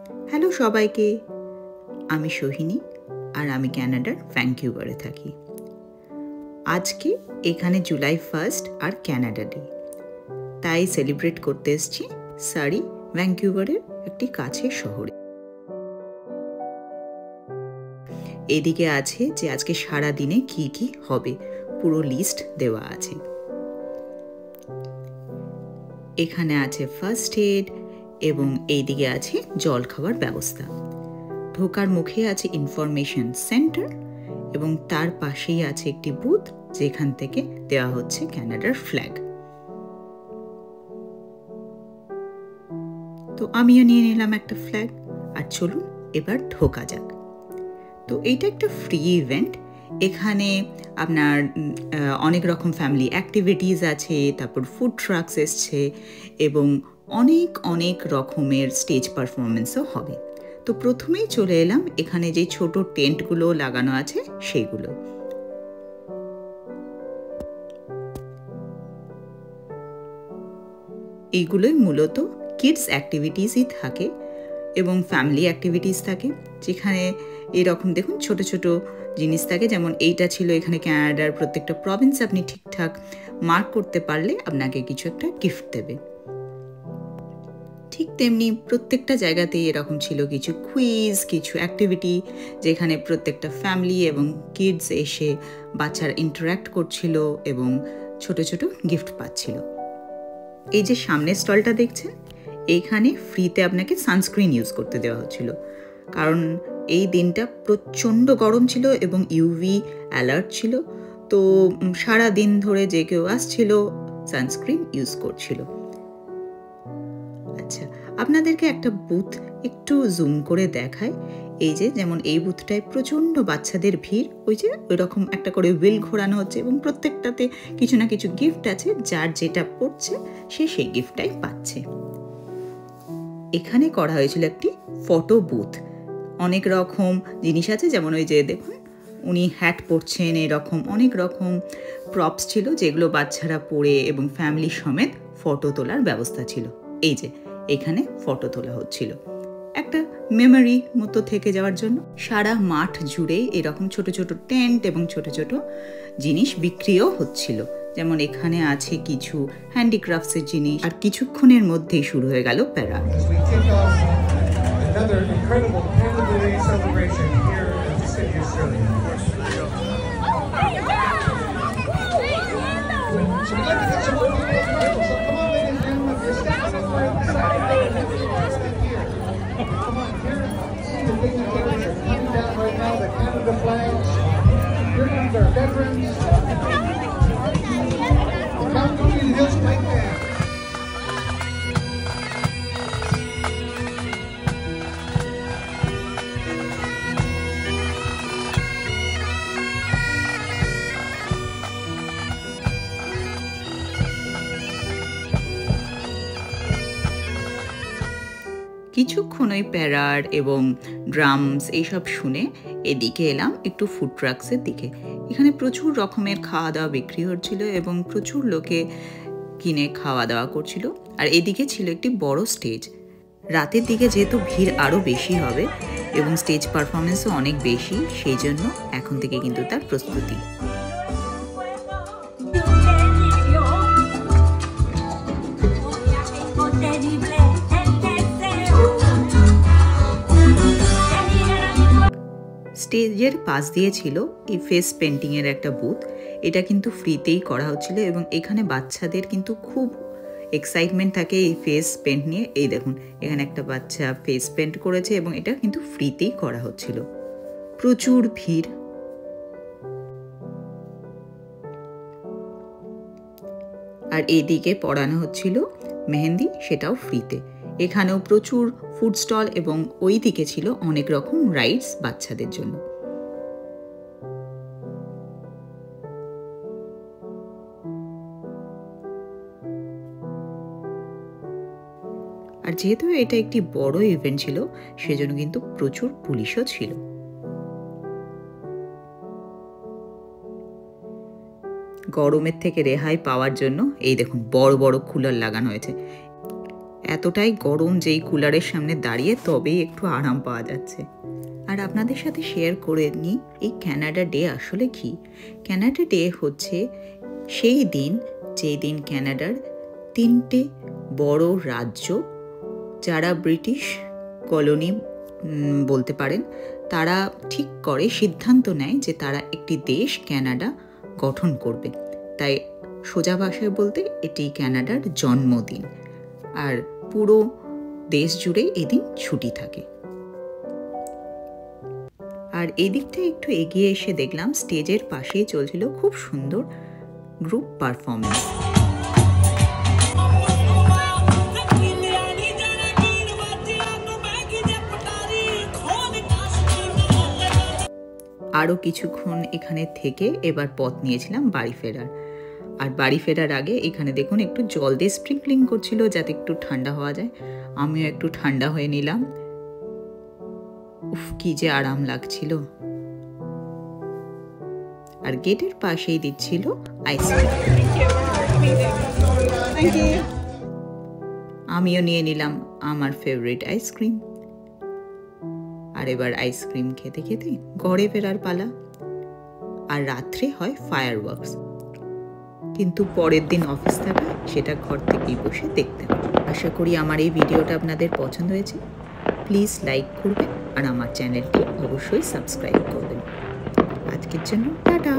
Hello সবাইকে, আমি সোহিনী আর আমি ক্যানাডার ভ্যাঙ্কুভারে থাকি। আজকে এখানে জুলাই 1 আর ক্যানাডা ডে, তাই সেলিব্রেট করতে এসেছি সারি, ভ্যাঙ্কুভারের একটি কাছের শহরে। এদিকে আছে যে আজকে সারা দিনে কি কি হবে, পুরো লিস্ট দেওয়া আছে। এখানে আছে ফার্স্ট এড এবং এইদিকে আছে জল খাওয়ার ব্যবস্থা। ঢোকার মুখে আছে ইনফরমেশন সেন্টার এবং তার পাশেই আছে একটি বুথ যেখান থেকে দেওয়া হচ্ছে ক্যানাডার ফ্ল্যাগ। তো আমিও নিয়ে নিলাম একটা ফ্ল্যাগ, আর চলুন এবার ঢোকা যাক। তো এইটা একটা ফ্রি ইভেন্ট। এখানে আপনার অনেক রকম ফ্যামিলি অ্যাক্টিভিটিস আছে, তারপর ফুড ট্রাকস এসছে এবং অনেক অনেক রকমের স্টেজ পারফরমেন্সও হবে। তো প্রথমেই চলে এলাম এখানে যে ছোট টেন্টগুলো লাগানো আছে সেইগুলো। এইগুলোই মূলত কিডস অ্যাক্টিভিটিসই থাকে এবং ফ্যামিলি অ্যাক্টিভিটিস থাকে, যেখানে এরকম দেখুন ছোট ছোট জিনিস থাকে। যেমন এইটা ছিল এখানে ক্যানাডার প্রত্যেকটা প্রভিন্স আপনি ঠিকঠাক মার্ক করতে পারলে আপনাকে কিছু একটা গিফট দেবে। ঠিক তেমনি প্রত্যেকটা জায়গাতেই এরকম ছিল কিছু কুইজ, কিছু অ্যাক্টিভিটি, যেখানে প্রত্যেকটা ফ্যামিলি এবং কিডস এসে বাচ্চারা ইন্টারঅ্যাক্ট করছিল এবং ছোট ছোট গিফট পাচ্ছিল। এই যে সামনের স্টলটা দেখছেন, এইখানে ফ্রিতে আপনাকে সানস্ক্রিন ইউজ করতে দেওয়া হচ্ছিল, কারণ এই দিনটা প্রচণ্ড গরম ছিল এবং ইউভি অ্যালার্ট ছিল। তো সারা দিন ধরে যে কেউ আসছিল সানস্ক্রিন ইউজ করছিল। আচ্ছা, আপনাদেরকে একটা বুথ একটু জুম করে দেখায়। এই যে যেমন এই বুথটায় প্রচণ্ড বাচ্চাদের ভিড়, ওই যে ওই রকম একটা করে হুইল ঘোরানো হচ্ছে এবং প্রত্যেকটাতে কিছু না কিছু গিফট আছে, যার যেটা পড়ছে সে সেই গিফটটাই পাচ্ছে। এখানে করা হয়েছিল একটি ফটো বুথ। অনেক রকম জিনিস আছে, যেমন ওই যে দেখুন উনি হ্যাট পরছেন, এরকম অনেক রকম প্রপস ছিল যেগুলো বাচ্চারা পরে এবং ফ্যামিলি সমেত ফটো তোলার ব্যবস্থা ছিল। এই যে এখানে ফটো তোলা হচ্ছিল একটা মেমোরি মতো থেকে যাওয়ার জন্য। সারা মাঠ জুড়ে এরকম ছোট ছোট টেন্ট এবং ছোট ছোট জিনিস বিক্রিও হচ্ছিল। যেমন এখানে আছে কিছু হ্যান্ডিক্রাফটসের জিনিস, আর কিছুক্ষণের মধ্যেই শুরু হয়ে গেল প্যারা। কিছুক্ষণ ওই প্যারাড এবং ড্রামস এইসব শুনে এদিকে এলাম একটু ফুড ট্রাকসের দিকে। এখানে প্রচুর রকমের খাওয়া দাওয়া বিক্রি হচ্ছিল এবং প্রচুর লোকে কিনে খাওয়া দাওয়া করছিল। আর এদিকে ছিল একটি বড় স্টেজ। রাতের দিকে যেহেতু ভিড় আরও বেশি হবে এবং স্টেজ পারফরমেন্সও অনেক বেশি, সেই জন্য এখন থেকে কিন্তু তার প্রস্তুতি। স্টেজের পাশ দিয়ে ছিল এই ফেস পেন্টিংয়ের একটা বুথ। এটা কিন্তু ফ্রিতেই করা হচ্ছিল এবং এখানে বাচ্চাদের কিন্তু খুব এক্সাইটমেন্ট থাকে এই ফেস পেন্ট নিয়ে। এই দেখুন এখানে একটা বাচ্চা ফেস পেন্ট করেছে এবং এটা কিন্তু ফ্রিতেই করা হচ্ছিল। প্রচুর ভিড়। আর এইদিকে পড়ানো হচ্ছিল মেহেন্দি, সেটাও ফ্রিতে। এখানেও প্রচুর ফুড স্টল এবং ওই দিকে ছিল অনেক রকম রাইডস বাচ্চাদের জন্য। আর যেহেতু এটা একটি বড় ইভেন্ট ছিল, সেজন্য কিন্তু প্রচুর পুলিশও ছিল। গরমের থেকে রেহাই পাওয়ার জন্য এই দেখুন বড় বড় কুলার লাগানো হয়েছে। এতটাই গরম যে এই কুলারের সামনে দাঁড়িয়ে তবেই একটু আরাম পাওয়া যাচ্ছে। আর আপনাদের সাথে শেয়ার করে নিই এই ক্যানাডা ডে আসলে কি। ক্যানাডা ডে হচ্ছে সেই দিন যেই দিন ক্যানাডার 3টে বড় রাজ্য, যারা ব্রিটিশ কলোনি বলতে পারেন, তারা ঠিক করে, সিদ্ধান্ত নেয় যে তারা একটি দেশ ক্যানাডা গঠন করবে। তাই সোজা ভাষায় বলতে এটি ক্যানাডার জন্মদিন। আর পুরো দেশ জুড়ে এদিন ছুটি থাকে। আর এই দিকটা একটু এগিয়ে এসে দেখলাম স্টেজের পাশেই চলছিল খুব সুন্দর গ্রুপ পারফরমেন্স। আরও কিছুক্ষণ এখানে থেকে এবার পথ নিয়েছিলাম বাড়ি ফেরার। আর বাড়ি ফেরার আগে এখানে দেখুন একটু জল দিয়ে স্প্রিঙ্কলিং করছিল যাতে একটু ঠান্ডা হওয়া যায়। আমিও একটু ঠান্ডা হয়ে নিলাম। উফ, কি যে আরাম লাগছিল। আর গেটের পাশেই দিচ্ছিল আইসক্রিম। আমিও নিয়ে নিলাম আমার ফেভারিট আইসক্রিম। আর এবার আইসক্রিম খেতে খেতে ঘরে ফেরার পালা। আর রাত্রে হয় ফায়ারওয়ার্কস, কিন্তু পরের দিন অফিস থাকে, সেটা ঘর থেকেই বসে দেখতে হবে। আশা করি আমার এই ভিডিওটা আপনাদের পছন্দ হয়েছে। প্লিজ লাইক করবেন আর আমার চ্যানেলটি অবশ্যই সাবস্ক্রাইব করবেন। আজকের জন্য টাটা।